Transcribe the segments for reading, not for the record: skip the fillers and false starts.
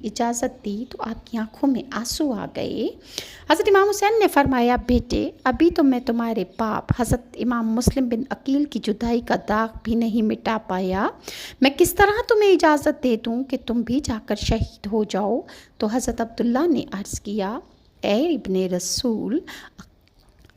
اجازت دی تو آپ کی آنکھوں میں آنسو آ گئے۔ حضرت امام حسین نے فرمایا بیٹے ابھی تو میں تمہارے باپ حضرت امام مسلم بن عقیل کی جدائی کا داغ بھی نہیں مٹا پایا، میں کس طرح تمہیں اجازت دے دوں کہ تم بھی جا کر شہید ہو جاؤ؟ تو حضرت عبداللہ نے عرض کیا اے ابن رسول،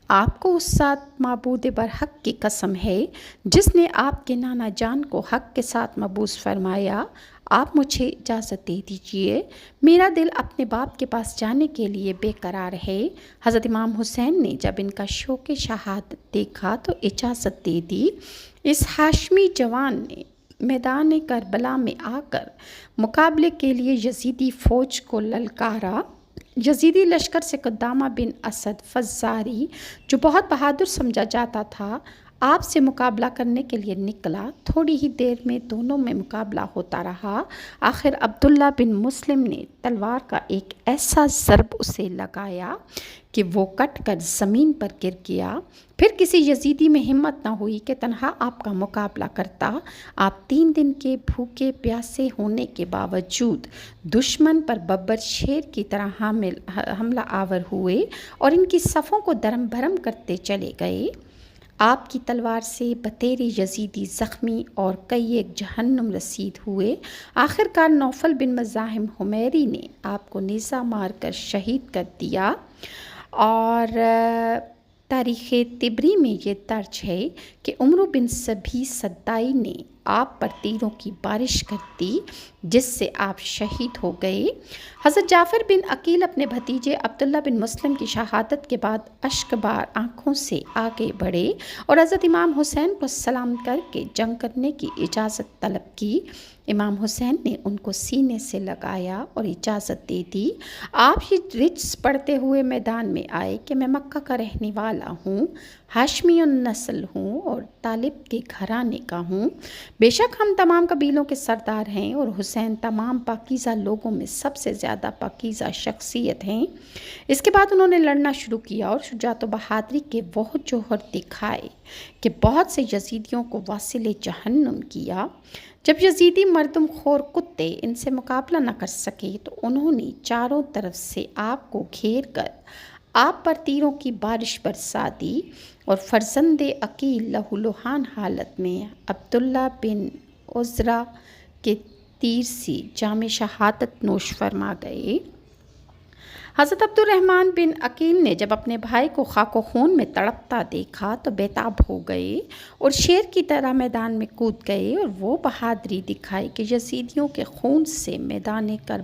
آپ کو اس ذات معبود برحق کی قسم ہے جس نے آپ کے نانا جان کو حق کے ساتھ مبعوث فرمایا، آپ مجھے اجازت دے دیجئے، میرا دل اپنے باپ کے پاس جانے کے لیے بے قرار ہے۔ حضرت امام حسین نے جب ان کا شوق شہادت دیکھا تو اجازت دے دی۔ اس ہاشمی جوان نے میدان کربلا میں آ کر مقابلے کے لیے یزیدی فوج کو للکارا۔ یزیدی لشکر سے قدامہ بن اسد فزاری جو بہت بہادر سمجھا جاتا تھا آپ سے مقابلہ کرنے کے لیے نکلا۔ تھوڑی ہی دیر میں دونوں میں مقابلہ ہوتا رہا۔ آخر عبداللہ بن مسلم نے تلوار کا ایک ایسا ضرب اسے لگایا کہ وہ کٹ کر زمین پر گر گیا۔ پھر کسی یزیدی میں ہمت نہ ہوئی کہ تنہا آپ کا مقابلہ کرتا۔ آپ 3 دن کے بھوکے پیاسے ہونے کے باوجود دشمن پر ببر شیر کی طرح حملہ آور ہوئے اور ان کی صفوں کو درم بھرم کرتے چلے گئے۔ آپ کی تلوار سے بتیرے یزیدی زخمی اور کئی ایک جہنم رسید ہوئے۔ آخر کار نوفل بن مزاحم حمیری نے آپ کو نیزہ مار کر شہید کر دیا۔ اور تاریخ طبری میں یہ درج ہے کہ عمرو بن سبھی صدائی نے آپ پر تیروں کی بارش کر دی جس سے آپ شہید ہو گئے۔ حضرت جعفر بن عقیل اپنے بھتیجے عبداللہ بن مسلم کی شہادت کے بعد اشک بار آنکھوں سے آگے بڑھے اور حضرت امام حسین کو سلام کر کے جنگ کرنے کی اجازت طلب کی۔ امام حسین نے ان کو سینے سے لگایا اور اجازت دے دی۔ آپ یہ رجز پڑھتے ہوئے میدان میں آئے کہ میں مکہ کا رہنے والا ہوں، ہاشمی النسل ہوں اور طالب کے گھرانے کا ہوں۔ بے شک ہم تمام قبیلوں کے سردار ہیں اور حسین تمام پاکیزہ لوگوں میں سب سے زیادہ پاکیزہ شخصیت ہیں۔ اس کے بعد انہوں نے لڑنا شروع کیا اور شجاعت و بہادری کے وہ جوہر دکھائے کہ بہت سے یزیدیوں کو واصل جہنم کیا۔ جب یزیدی مردم خور کتے ان سے مقابلہ نہ کر سکے تو انہوں نے چاروں طرف سے آپ کو گھیر کر آپ پر تیروں کی بارش برسا دی اور فرزند عقیل لہولہان حالت میں عبداللہ بن عزرہ کے تیر سے جام شہادت نوش فرما گئے۔ حضرت عبد الرحمن بن عقیل نے جب اپنے بھائی کو خاک و خون میں تڑپتا دیکھا تو بیتاب ہو گئے اور شیر کی طرح میدان میں کود گئے اور وہ بہادری دکھائی کہ یزیدیوں کے خون سے میدان کربلا